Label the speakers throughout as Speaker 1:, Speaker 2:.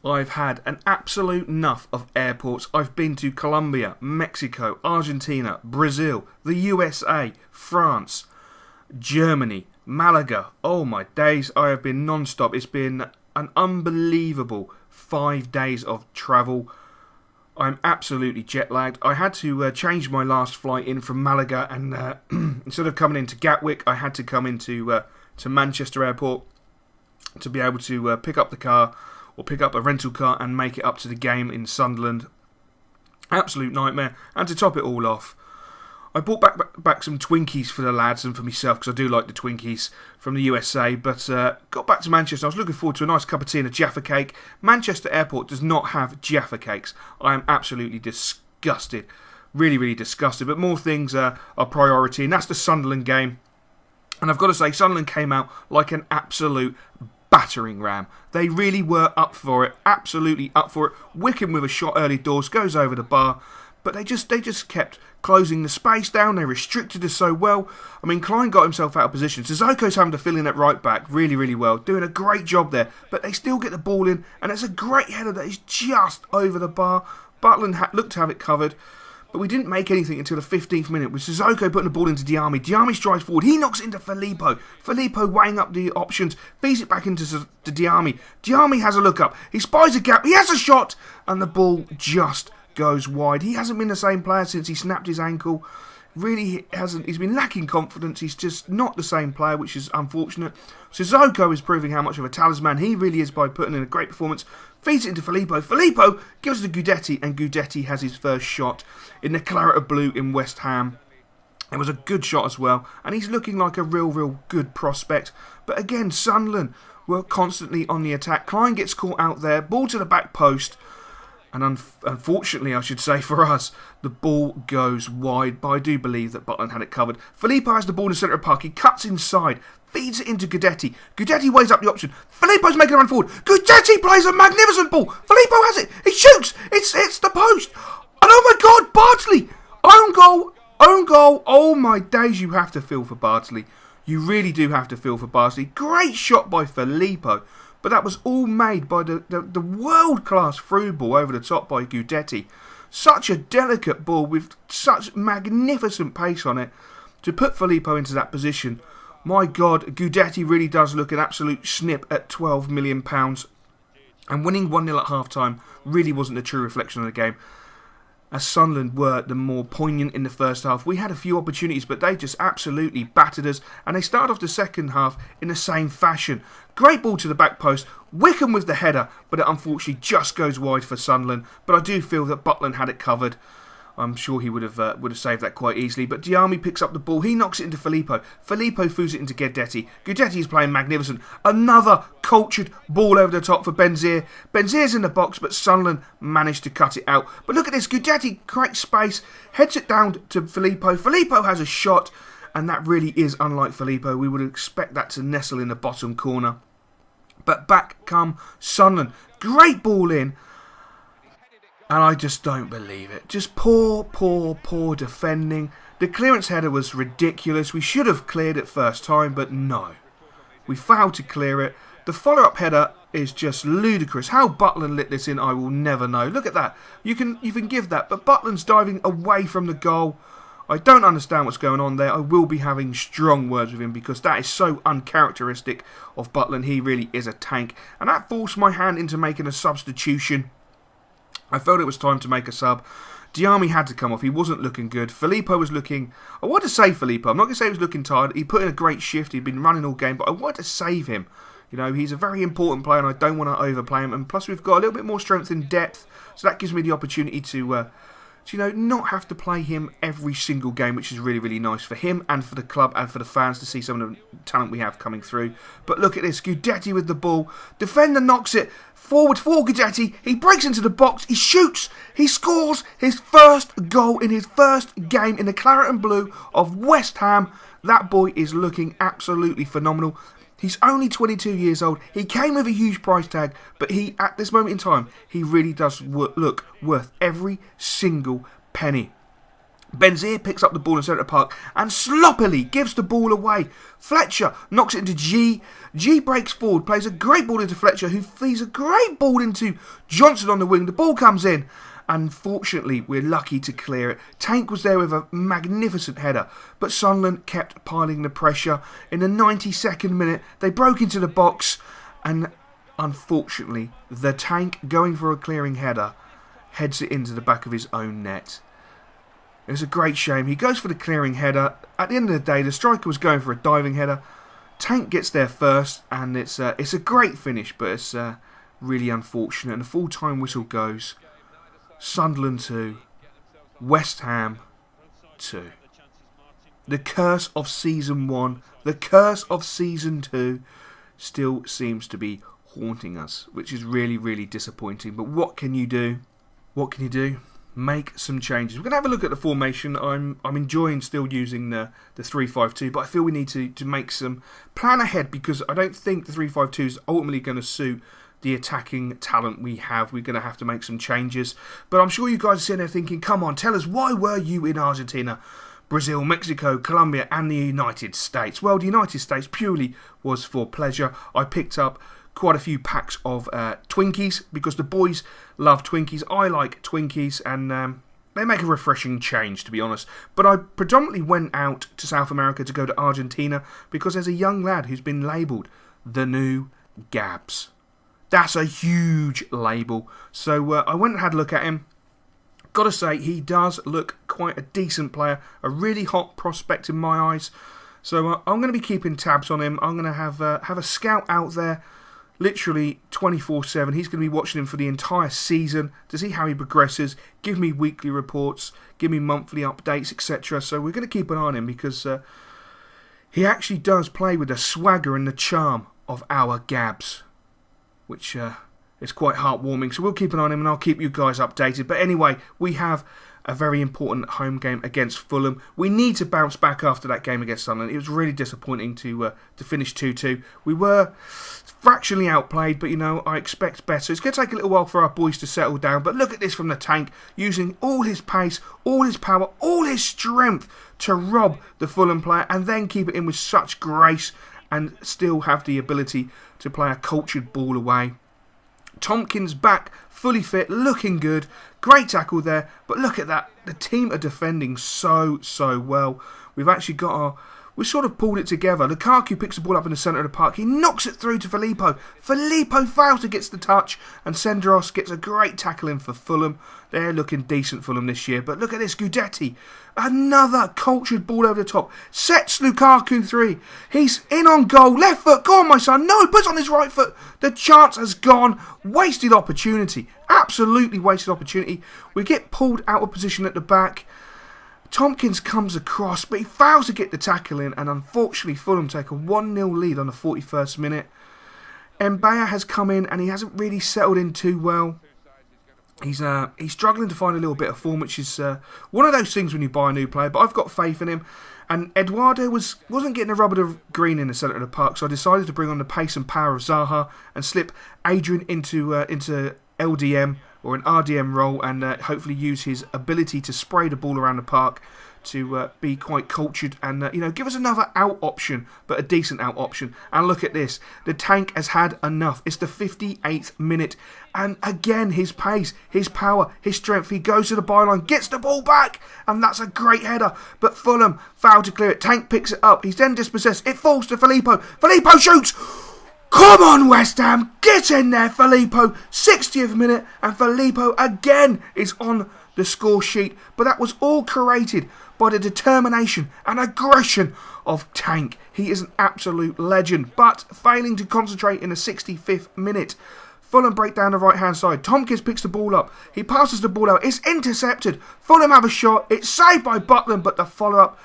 Speaker 1: I've had an absolute enough of airports. I've been to Colombia, Mexico, Argentina, Brazil, the USA, France, Germany, Malaga. Oh my days, I have been non-stop. It's been an unbelievable 5 days of travel. I'm absolutely jet lagged. I had to change my last flight in from Malaga, and instead of coming into Gatwick, I had to come into to Manchester Airport to be able to pick up the car, or pick up a rental car and make it up to the game in Sunderland. Absolute nightmare. And to top it all off, I bought back some Twinkies for the lads and for myself, because I do like the Twinkies from the USA, but got back to Manchester. I was looking forward to a nice cup of tea and a Jaffa cake. Manchester Airport does not have Jaffa cakes. I am absolutely disgusted. Really, really disgusted. But more things are priority, and that's the Sunderland game. And I've got to say, Sunderland came out like an absolute battering ram. They really were up for it, absolutely up for it. Wickham with a shot early doors, goes over the bar, but they just kept closing the space down. They restricted us so well. I mean, Klein got himself out of position. Sissoko's having to fill in at right back really, really well, doing a great job there, but they still get the ball in, and it's a great header that is just over the bar. Butland looked to have it covered, but we didn't make anything until the 15th minute, with Sissoko putting the ball into Diame. Diame strides forward. He knocks it into Filippo. Filippo weighing up the options, feeds it back into Diame. Diame has a look up. He spies a gap. He has a shot, and the ball just goes wide. He hasn't been the same player since he snapped his ankle. Really hasn't. He's been lacking confidence. He's just not the same player, which is unfortunate. Sissoko is proving how much of a talisman he really is by putting in a great performance. Feeds it into Filippo. Filippo gives it to Gudetti, and Gudetti has his first shot in the claret of blue in West Ham. It was a good shot as well, and he's looking like a real good prospect. But again, Sunderland were constantly on the attack. Klein gets caught out there, ball to the back post, and unfortunately, I should say for us, the ball goes wide, but I do believe that Butland had it covered. Filippo has the ball in the centre of the park. He cuts inside, feeds it into Gudetti. Gudetti weighs up the option. Filippo's making a run forward. Gudetti plays a magnificent ball. Filippo has it. He shoots. It hits the post. And oh my God, Bartley! Own goal. Own goal. Oh my days, you have to feel for Bartley. You really do have to feel for Bartley. Great shot by Filippo. But that was all made by the world-class through ball over the top by Gudetti. Such a delicate ball with such magnificent pace on it to put Filippo into that position. My God, Gudetti really does look an absolute snip at £12 million. And winning 1-0 at half-time really wasn't a true reflection of the game, as Sunderland were the more poignant in the first half. We had a few opportunities, but they just absolutely battered us, and they started off the second half in the same fashion. Great ball to the back post, Wickham with the header, but it unfortunately just goes wide for Sunderland. But I do feel that Butland had it covered. I'm sure he would have saved that quite easily. But Diame picks up the ball. He knocks it into Filippo. Filippo foos it into Gudetti. Gudetti is playing magnificent. Another cultured ball over the top for Benzier. Benzier's in the box, but Sunderland managed to cut it out. But look at this. Gudetti creates space, heads it down to Filippo. Filippo has a shot, and that really is unlike Filippo. We would expect that to nestle in the bottom corner. But back come Sunderland. Great ball in. And I just don't believe it. Just poor defending. The clearance header was ridiculous. We should have cleared it first time, but no. We failed to clear it. The follow-up header is just ludicrous. How Butland lit this in, I will never know. Look at that. You can give that, but Butland's diving away from the goal. I don't understand what's going on there. I will be having strong words with him, because that is so uncharacteristic of Butland. He really is a tank. And that forced my hand into making a substitution. I felt it was time to make a sub. Diame had to come off. He wasn't looking good. Filippo was looking... I want to save Filippo. I'm not going to say he was looking tired. He put in a great shift. He'd been running all game, but I want to save him. You know, he's a very important player, and I don't want to overplay him. And plus, we've got a little bit more strength in depth, so that gives me the opportunity to not have to play him every single game, which is really, really nice for him and for the club and for the fans to see some of the talent we have coming through. But look at this. Gudetti with the ball. Defender knocks it forward for Gudetti. He breaks into the box. He shoots. He scores his first goal in his first game in the claret and blue of West Ham. That boy is looking absolutely phenomenal. He's only 22 years old. He came with a huge price tag, but he, at this moment in time, he really does look worth every single penny. Benzier picks up the ball in the centre of the park and sloppily gives the ball away. Fletcher knocks it into G. G breaks forward, plays a great ball into Fletcher, who feeds a great ball into Johnson on the wing. The ball comes in. Unfortunately, we're lucky to clear it. Tank was there with a magnificent header, but Sunderland kept piling the pressure. In the 92nd minute, they broke into the box, and unfortunately, the Tank, going for a clearing header, heads it into the back of his own net. It was a great shame. He goes for the clearing header. At the end of the day, the striker was going for a diving header. Tank gets there first, and it's a great finish, but it's really unfortunate. And the full-time whistle goes. Sunderland 2, West Ham 2. The curse of Season 1, the curse of Season 2 still seems to be haunting us, which is really, really disappointing. But what can you do? What can you do? Make some changes. We're going to have a look at the formation. I'm enjoying still using the 3-5-2, but I feel we need to make some plan ahead, because I don't think the 3-5-2 is ultimately going to suit the attacking talent we have. We're going to have to make some changes. But I'm sure you guys are sitting there thinking, come on, tell us, why were you in Argentina, Brazil, Mexico, Colombia and the United States? Well, the United States purely was for pleasure. I picked up quite a few packs of Twinkies, because the boys love Twinkies. I like Twinkies, and they make a refreshing change, to be honest. But I predominantly went out to South America to go to Argentina, because there's a young lad who's been labelled the new Gabs. That's a huge label. So I went and had a look at him. Got to say, he does look quite a decent player. A really hot prospect in my eyes. So I'm going to be keeping tabs on him. I'm going to have a scout out there literally 24/7. He's going to be watching him for the entire season to see how he progresses. Give me weekly reports. Give me monthly updates, etc. So we're going to keep an eye on him, because he actually does play with the swagger and the charm of our Gabs, which is quite heartwarming. So we'll keep an eye on him, and I'll keep you guys updated. But anyway, we have a very important home game against Fulham. We need to bounce back after that game against Sunderland. It was really disappointing to finish 2-2. We were fractionally outplayed, but, you know, I expect better. It's going to take a little while for our boys to settle down. But look at this from the Tank, using all his pace, all his power, all his strength to rob the Fulham player, and then keep it in with such grace, and still have the ability to play a cultured ball away. Tompkins back, fully fit, looking good. Great tackle there. But look at that. The team are defending so well. We've actually got we sort of pulled it together. Lukaku picks the ball up in the centre of the park. He knocks it through to Filippo. Filippo fails to get the touch, and Senderos gets a great tackle in for Fulham. They're looking decent, Fulham, this year. But look at this, Gudetti. Another cultured ball over the top. Sets Lukaku 3. He's in on goal. Left foot. Go on, my son. No, he puts on his right foot. The chance has gone. Wasted opportunity. Absolutely wasted opportunity. We get pulled out of position at the back. Tompkins comes across, but he fails to get the tackle in, and unfortunately Fulham take a 1-0 lead on the 41st minute. Mbaya has come in, and he hasn't really settled in too well. He's struggling to find a little bit of form, which is one of those things when you buy a new player, but I've got faith in him. And Eduardo wasn't getting a rub of the green in the centre of the park, so I decided to bring on the pace and power of Zaha and slip Adrian into LDM or an RDM role, and hopefully use his ability to spray the ball around the park to be quite cultured and give us another out option, but a decent out option. And look at this, the Tank has had enough. It's the 58th minute, and again his pace, his power, his strength. He goes to the byline, gets the ball back, and that's a great header. But Fulham fail to clear it. Tank picks it up. He's then dispossessed. It falls to Filippo. Filippo shoots. Come on, West Ham, get in there, Filippo. 60th minute, and Filippo again is on the score sheet. But that was all created by the determination and aggression of Tank. He is an absolute legend, but failing to concentrate in the 65th minute. Fulham break down the right-hand side. Tompkins picks the ball up. He passes the ball out. It's intercepted. Fulham have a shot. It's saved by Butland, but the follow-up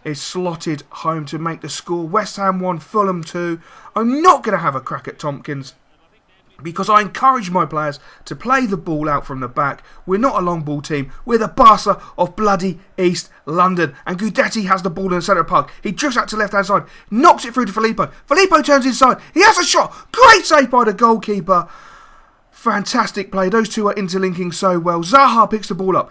Speaker 1: is slotted home to make the score. West Ham 1, Fulham 2. I'm not going to have a crack at Tompkins, because I encourage my players to play the ball out from the back. We're not a long ball team. We're the Barca of bloody East London. And Gudetti has the ball in the centre of the park. He drifts out to the left-hand side. Knocks it through to Filippo. Filippo turns inside. He has a shot. Great save by the goalkeeper. Fantastic play. Those two are interlinking so well. Zaha picks the ball up.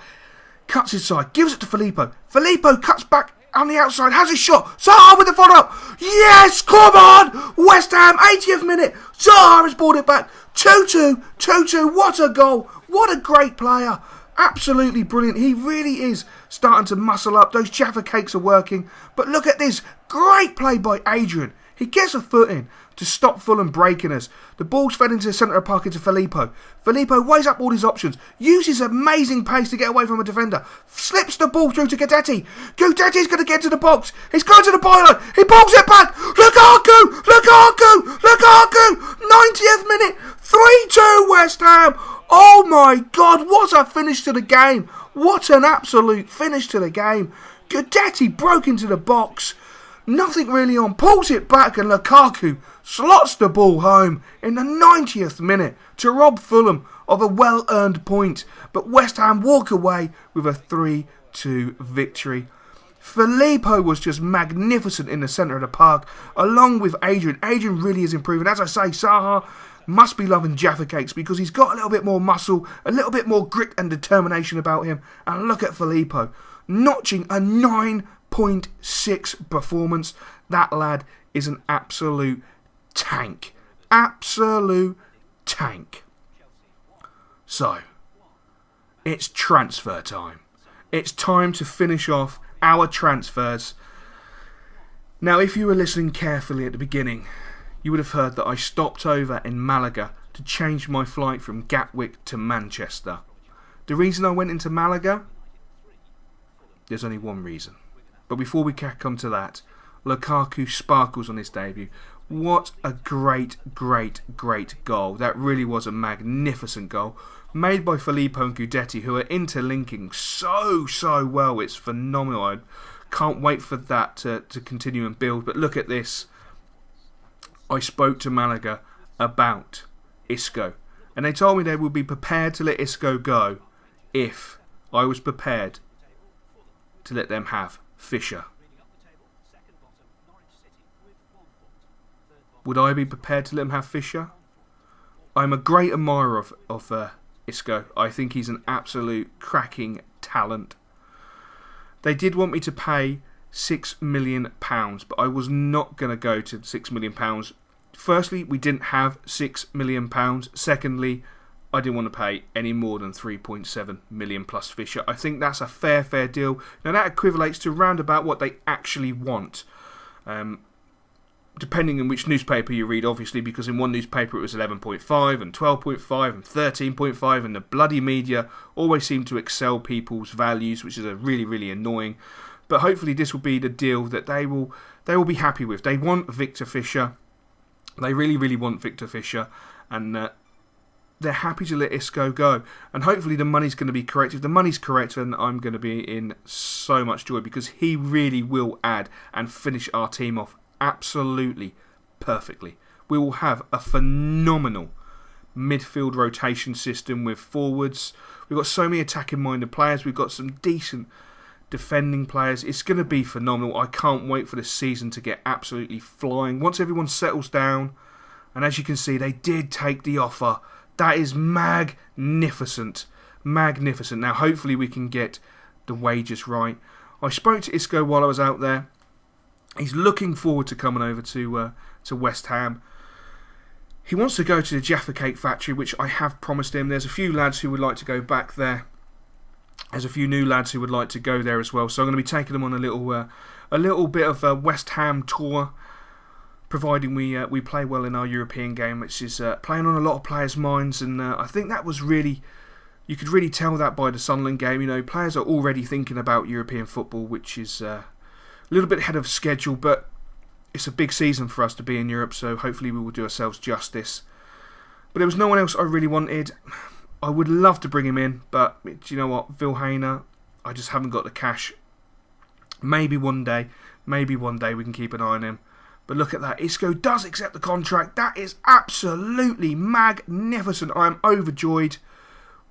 Speaker 1: Cuts inside. Gives it to Filippo. Filippo cuts back on the outside. Has a shot. Zaha with the follow-up. Yes! Come on! West Ham, 80th minute. Zaha has brought it back. 2-2. 2-2. What a goal. What a great player. Absolutely brilliant. He really is starting to muscle up. Those Jaffa cakes are working. But look at this. Great play by Adrian. He gets a foot in to stop Fulham breaking us. The ball's fed into the centre of the park into Filippo. Filippo weighs up all his options. Uses amazing pace to get away from a defender. Slips the ball through to Guidetti. Guidetti's going to get to the box. He's going to the byline. He pulls it back. Lukaku! Lukaku! Lukaku! 90th minute. 3-2 West Ham. Oh my God, what a finish to the game. What an absolute finish to the game. Guidetti broke into the box. Nothing really on. Pulls it back and Lukaku slots the ball home in the 90th minute to rob Fulham of a well-earned point. But West Ham walk away with a 3-2 victory. Filippo was just magnificent in the centre of the park, along with Adrian. Adrian really is improving. As I say, Zaha must be loving Jaffa Cakes because he's got a little bit more muscle, a little bit more grit and determination about him. And look at Filippo, notching a 9.6 performance. That lad is an absolute tank. Absolute tank. So, it's transfer time. It's time to finish off our transfers. Now, if you were listening carefully at the beginning, you would have heard that I stopped over in Malaga to change my flight from Gatwick to Manchester. The reason I went into Malaga? There's only one reason. But before we come to that, Lukaku sparkles on his debut. What a great, great, great goal. That really was a magnificent goal. Made by Filippo and Guidetti, who are interlinking so well. It's phenomenal. I can't wait for that to continue and build. But look at this. I spoke to Malaga about Isco. And they told me they would be prepared to let Isco go if I was prepared to let them have Fisher. Would I be prepared to let them have Fisher? I'm a great admirer of Isco. I think he's an absolute cracking talent. They did want me to pay £6 million, but I was not going to go to £6 million. Firstly, we didn't have £6 million. Secondly, I didn't want to pay any more than 3.7 million plus Fisher. I think that's a fair deal. Now that equivalates to round about what they actually want. Depending on which newspaper you read, obviously, because in one newspaper it was 11.5 and 12.5 and 13.5, and the bloody media always seem to excel people's values, which is a really annoying. But hopefully this will be the deal that they will be happy with. They want Victor Fisher. They really want Victor Fisher, and they're happy to let Isco go. And hopefully the money's going to be correct. If the money's correct, then I'm going to be in so much joy, because he really will add and finish our team off absolutely perfectly. We will have a phenomenal midfield rotation system with forwards. We've got so many attacking minded players. We've got some decent defending players. It's going to be phenomenal. I can't wait for this season to get absolutely flying. Once everyone settles down, and as you can see, they did take the offer. That is magnificent. Magnificent. Now hopefully we can get the wages right. I spoke to Isco while I was out there. He's looking forward to coming over to West Ham. He wants to go to the Jaffa Cake factory, which I have promised him. There's a few lads who would like to go back there. There's a few new lads who would like to go there as well. So I'm going to be taking them on a little bit of a West Ham tour, providing we play well in our European game, which is playing on a lot of players' minds. And I think that was really, you could really tell that by the Sunderland game. You know, players are already thinking about European football, which is a little bit ahead of schedule, but it's a big season for us to be in Europe, so hopefully we will do ourselves justice. But there was no one else I really wanted. I would love to bring him in, but do you know what? Vilhena, I just haven't got the cash. Maybe one day we can keep an eye on him. But look at that. Isco does accept the contract. That is absolutely magnificent. I am overjoyed.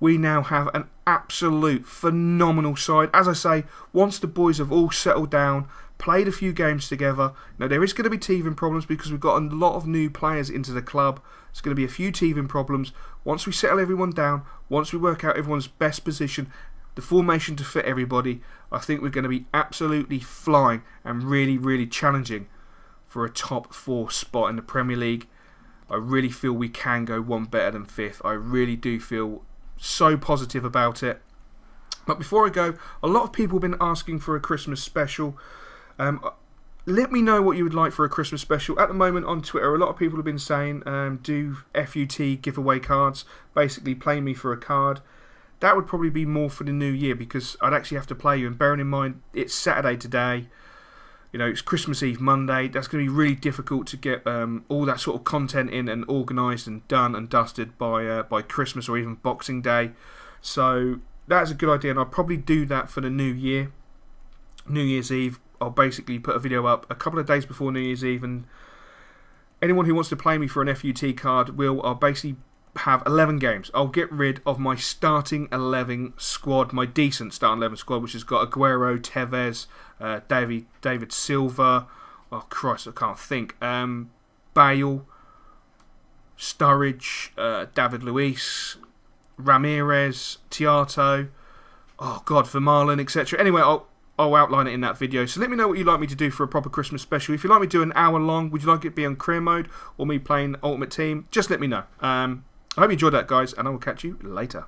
Speaker 1: We now have an absolute phenomenal side. As I say, once the boys have all settled down, played a few games together. Now there is going to be teething problems because we've got a lot of new players into the club. There's going to be a few teething problems. Once we settle everyone down, once we work out everyone's best position, the formation to fit everybody. I think we're going to be absolutely flying and really, really challenging for a top 4 spot in the Premier League. I really feel we can go one better than 5th. I really do feel so positive about it. But before I go, a lot of people have been asking for a Christmas special. Let me know what you would like for a Christmas special. At the moment on Twitter, a lot of people have been saying do FUT giveaway cards. Basically play me for a card. That would probably be more for the new year, because I'd actually have to play you. And bearing in mind, it's Saturday today. You know, it's Christmas Eve Monday. That's going to be really difficult to get all that sort of content in and organised and done and dusted by Christmas or even Boxing Day. So that's a good idea, and I'll probably do that for the new year. New Year's Eve, I'll basically put a video up a couple of days before New Year's Eve, and anyone who wants to play me for an FUT card I'll basically have 11 games. I'll get rid of my starting 11 squad, my decent starting 11 squad, which has got Aguero, Tevez, David Silva, oh Christ, I can't think, Bale, Sturridge, David Luiz, Ramirez, Tiato, oh God, Vermaelen, etc. Anyway, I'll outline it in that video. So let me know what you'd like me to do for a proper Christmas special. If you'd like me to do an hour long, would you like it to be on career mode or me playing Ultimate Team? Just let me know. I hope you enjoyed that, guys, and I will catch you later.